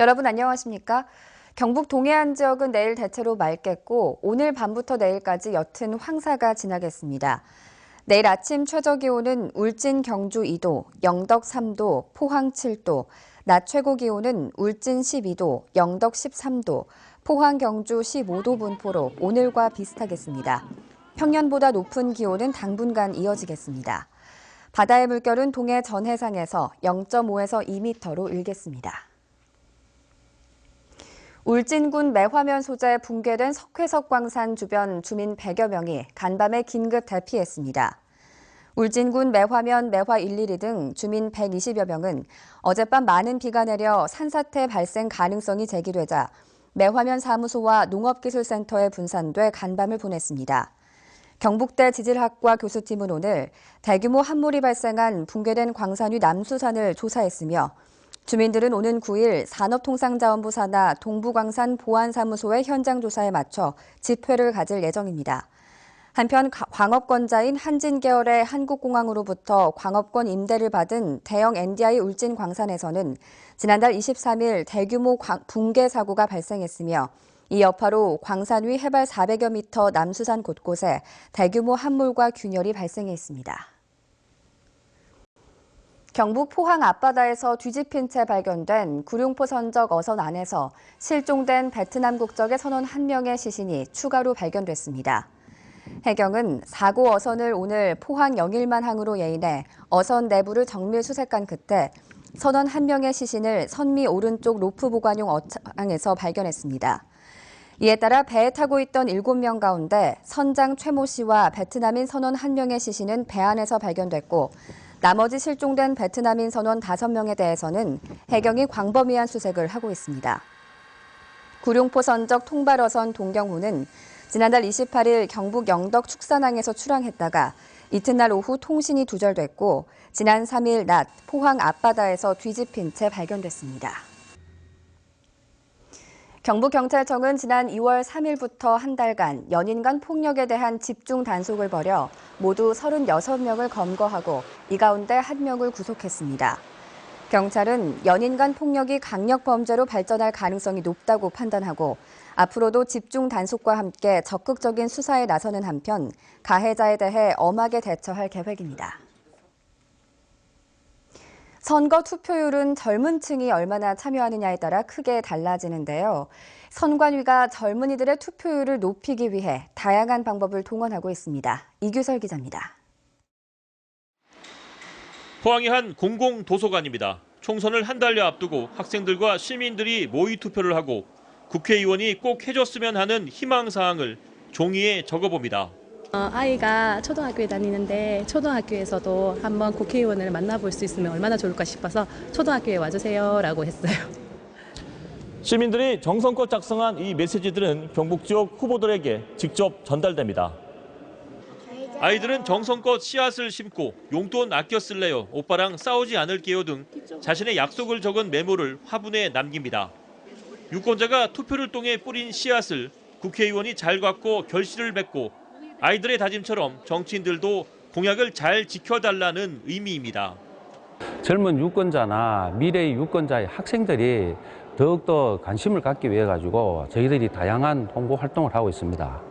여러분 안녕하십니까? 경북 동해안 지역은 내일 대체로 맑겠고 오늘 밤부터 내일까지 옅은 황사가 지나겠습니다. 내일 아침 최저기온은 울진 경주 2도, 영덕 3도, 포항 7도, 낮 최고기온은 울진 12도, 영덕 13도, 포항 경주 15도 분포로 오늘과 비슷하겠습니다. 평년보다 높은 기온은 당분간 이어지겠습니다. 바다의 물결은 동해 전 해상에서 0.5에서 2m로 일겠습니다. 울진군 매화면 소재 붕괴된 석회석 광산 주변 주민 100여 명이 간밤에 긴급 대피했습니다. 울진군 매화면 매화 112 등 주민 120여 명은 어젯밤 많은 비가 내려 산사태 발생 가능성이 제기되자 매화면 사무소와 농업기술센터에 분산돼 간밤을 보냈습니다. 경북대 지질학과 교수팀은 오늘 대규모 함몰이 발생한 붕괴된 광산 위 남수산을 조사했으며 주민들은 오는 9일 산업통상자원부 산하 동부광산 보안사무소의 현장 조사에 맞춰 집회를 가질 예정입니다. 한편 광업권자인 한진계열의 한국공항으로부터 광업권 임대를 받은 대형 NDI 울진광산에서는 지난달 23일 대규모 붕괴 사고가 발생했으며 이 여파로 광산 위 해발 400여 미터 남수산 곳곳에 대규모 함몰과 균열이 발생했습니다. 경북 포항 앞바다에서 뒤집힌 채 발견된 구룡포 선적 어선 안에서 실종된 베트남 국적의 선원 1명의 시신이 추가로 발견됐습니다. 해경은 사고 어선을 오늘 포항 영일만 항으로 예인해 어선 내부를 정밀 수색한 끝에 선원 1명의 시신을 선미 오른쪽 로프 보관용 어창에서 발견했습니다. 이에 따라 배에 타고 있던 7명 가운데 선장 최모 씨와 베트남인 선원 1명의 시신은 배 안에서 발견됐고 나머지 실종된 베트남인 선원 5명에 대해서는 해경이 광범위한 수색을 하고 있습니다. 구룡포 선적 통발어선 동경호는 지난달 28일 경북 영덕 축산항에서 출항했다가 이튿날 오후 통신이 두절됐고 지난 3일 낮 포항 앞바다에서 뒤집힌 채 발견됐습니다. 경북경찰청은 지난 2월 3일부터 한 달간 연인 간 폭력에 대한 집중 단속을 벌여 모두 36명을 검거하고 이 가운데 1명을 구속했습니다. 경찰은 연인 간 폭력이 강력 범죄로 발전할 가능성이 높다고 판단하고 앞으로도 집중 단속과 함께 적극적인 수사에 나서는 한편 가해자에 대해 엄하게 대처할 계획입니다. 선거 투표율은 젊은 층이 얼마나 참여하느냐에 따라 크게 달라지는데요. 선관위가 젊은이들의 투표율을 높이기 위해 다양한 방법을 동원하고 있습니다. 이규설 기자입니다. 포항의 한 공공도서관입니다. 총선을 한 달여 앞두고 학생들과 시민들이 모의 투표를 하고 국회의원이 꼭 해줬으면 하는 희망사항을 종이에 적어봅니다. 아이가 초등학교에 다니는데 초등학교에서도 한번 국회의원을 만나볼 수 있으면 얼마나 좋을까 싶어서 초등학교에 와주세요라고 했어요. 시민들이 정성껏 작성한 이 메시지들은 경북 지역 후보들에게 직접 전달됩니다. 아이들은 정성껏 씨앗을 심고 용돈 아껴 쓸래요, 오빠랑 싸우지 않을게요 등 자신의 약속을 적은 메모를 화분에 남깁니다. 유권자가 투표를 통해 뿌린 씨앗을 국회의원이 잘 갖고 결실을 맺고 아이들의 다짐처럼 정치인들도 공약을 잘 지켜달라는 의미입니다. 젊은 유권자나 미래의 유권자의 학생들이 더욱더 관심을 갖기 위해 가지고 저희들이 다양한 홍보 활동을 하고 있습니다.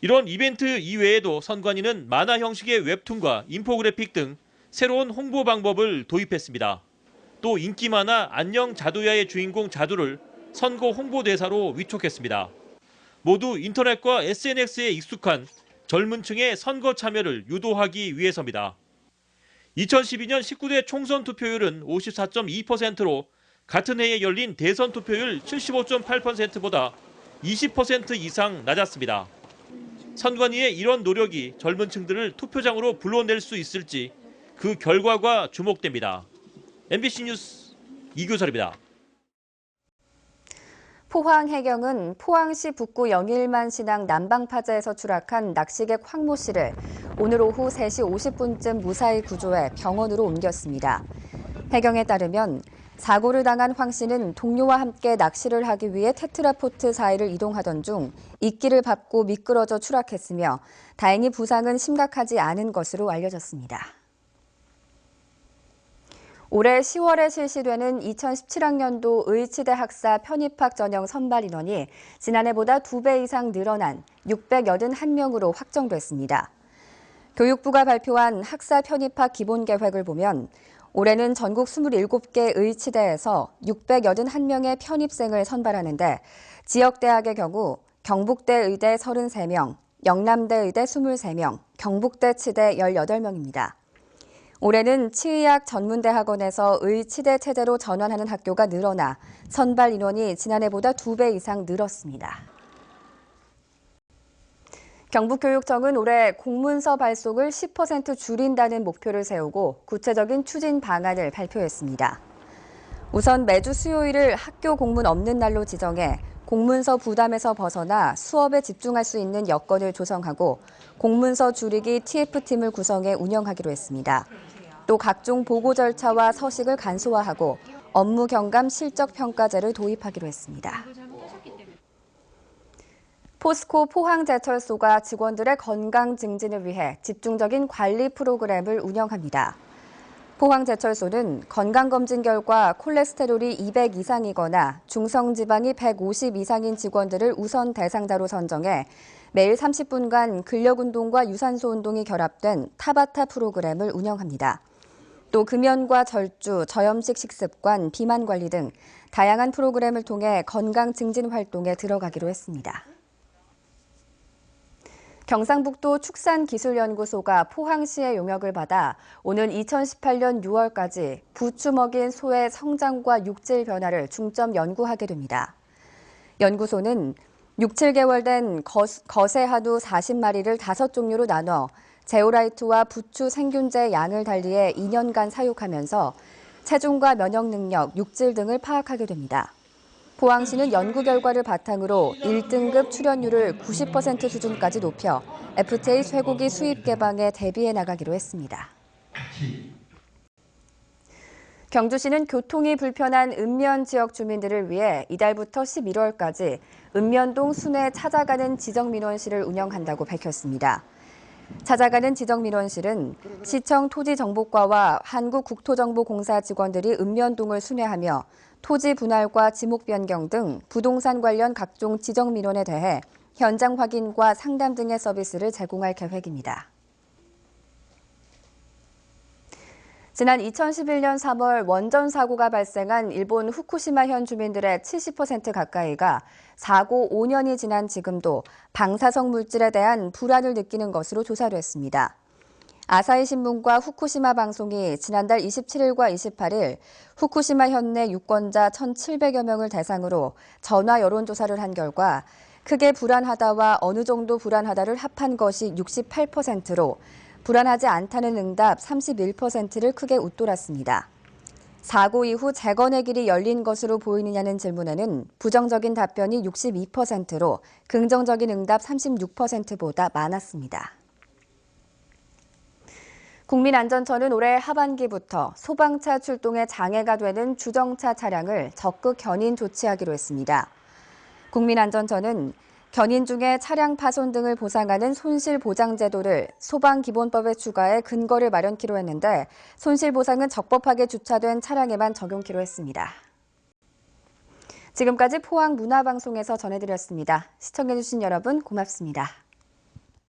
이런 이벤트 이외에도 선관위는 만화 형식의 웹툰과 인포그래픽 등 새로운 홍보 방법을 도입했습니다. 또 인기 만화 안녕 자두야의 주인공 자두를 선거 홍보대사로 위촉했습니다. 모두 인터넷과 SNS에 익숙한 젊은 층의 선거 참여를 유도하기 위해서입니다. 2012년 19대 총선 투표율은 54.2%로 같은 해에 열린 대선 투표율 75.8%보다 20% 이상 낮았습니다. 선관위의 이런 노력이 젊은 층들을 투표장으로 불러낼 수 있을지 그 결과가 주목됩니다. MBC 뉴스 이규설입니다. 포항 해경은 포항시 북구 영일만 신항 남방파제에서 추락한 낚시객 황모 씨를 오늘 오후 3시 50분쯤 무사히 구조해 병원으로 옮겼습니다. 해경에 따르면 사고를 당한 황 씨는 동료와 함께 낚시를 하기 위해 테트라포트 사이를 이동하던 중 이끼를 밟고 미끄러져 추락했으며 다행히 부상은 심각하지 않은 것으로 알려졌습니다. 올해 10월에 실시되는 2017학년도 의치대 학사 편입학 전형 선발 인원이 지난해보다 2배 이상 늘어난 681명으로 확정됐습니다. 교육부가 발표한 학사 편입학 기본 계획을 보면 올해는 전국 27개 의치대에서 681명의 편입생을 선발하는데 지역대학의 경우 경북대 의대 33명, 영남대 의대 23명, 경북대 치대 18명입니다. 올해는 치의학 전문대학원에서 의치대 체제로 전환하는 학교가 늘어나 선발 인원이 지난해보다 2배 이상 늘었습니다. 경북교육청은 올해 공문서 발송을 10% 줄인다는 목표를 세우고 구체적인 추진 방안을 발표했습니다. 우선 매주 수요일을 학교 공문 없는 날로 지정해 공문서 부담에서 벗어나 수업에 집중할 수 있는 여건을 조성하고 공문서 줄이기 TF팀을 구성해 운영하기로 했습니다. 또 각종 보고 절차와 서식을 간소화하고 업무 경감 실적 평가제를 도입하기로 했습니다. 포스코 포항제철소가 직원들의 건강 증진을 위해 집중적인 관리 프로그램을 운영합니다. 포항제철소는 건강검진 결과 콜레스테롤이 200 이상이거나 중성지방이 150 이상인 직원들을 우선 대상자로 선정해 매일 30분간 근력운동과 유산소 운동이 결합된 타바타 프로그램을 운영합니다. 또 금연과 절주, 저염식 식습관, 비만 관리 등 다양한 프로그램을 통해 건강 증진 활동에 들어가기로 했습니다. 경상북도 축산기술연구소가 포항시의 용역을 받아 오는 2018년 6월까지 부추 먹인 소의 성장과 육질 변화를 중점 연구하게 됩니다. 연구소는 6, 7개월 된 거세 한우 40마리를 5종류로 나눠 제오라이트와 부추 생균제 양을 달리해 2년간 사육하면서 체중과 면역 능력, 육질 등을 파악하게 됩니다. 포항시는 연구 결과를 바탕으로 1등급 출연율을 90% 수준까지 높여 FTA 쇠고기 수입 개방에 대비해 나가기로 했습니다. 경주시는 교통이 불편한 읍면 지역 주민들을 위해 이달부터 11월까지 읍면동 순회 찾아가는 지정민원실을 운영한다고 밝혔습니다. 찾아가는 지정민원실은 시청 토지정보과와 한국국토정보공사 직원들이 읍면동을 순회하며 토지 분할과 지목 변경 등 부동산 관련 각종 지정 민원에 대해 현장 확인과 상담 등의 서비스를 제공할 계획입니다. 지난 2011년 3월 원전 사고가 발생한 일본 후쿠시마현 주민들의 70% 가까이가 사고 5년이 지난 지금도 방사성 물질에 대한 불안을 느끼는 것으로 조사됐습니다. 아사히 신문과 후쿠시마 방송이 지난달 27일과 28일 후쿠시마 현내 유권자 1,700여 명을 대상으로 전화 여론조사를 한 결과 크게 불안하다와 어느 정도 불안하다를 합한 것이 68%로 불안하지 않다는 응답 31%를 크게 웃돌았습니다. 사고 이후 재건의 길이 열린 것으로 보이느냐는 질문에는 부정적인 답변이 62%로 긍정적인 응답 36%보다 많았습니다. 국민안전처는 올해 하반기부터 소방차 출동에 장애가 되는 주정차 차량을 적극 견인 조치하기로 했습니다. 국민안전처는 견인 중에 차량 파손 등을 보상하는 손실보장제도를 소방기본법에 추가해 근거를 마련키로 했는데 손실보상은 적법하게 주차된 차량에만 적용키로 했습니다. 지금까지 포항문화방송에서 전해드렸습니다. 시청해주신 여러분 고맙습니다.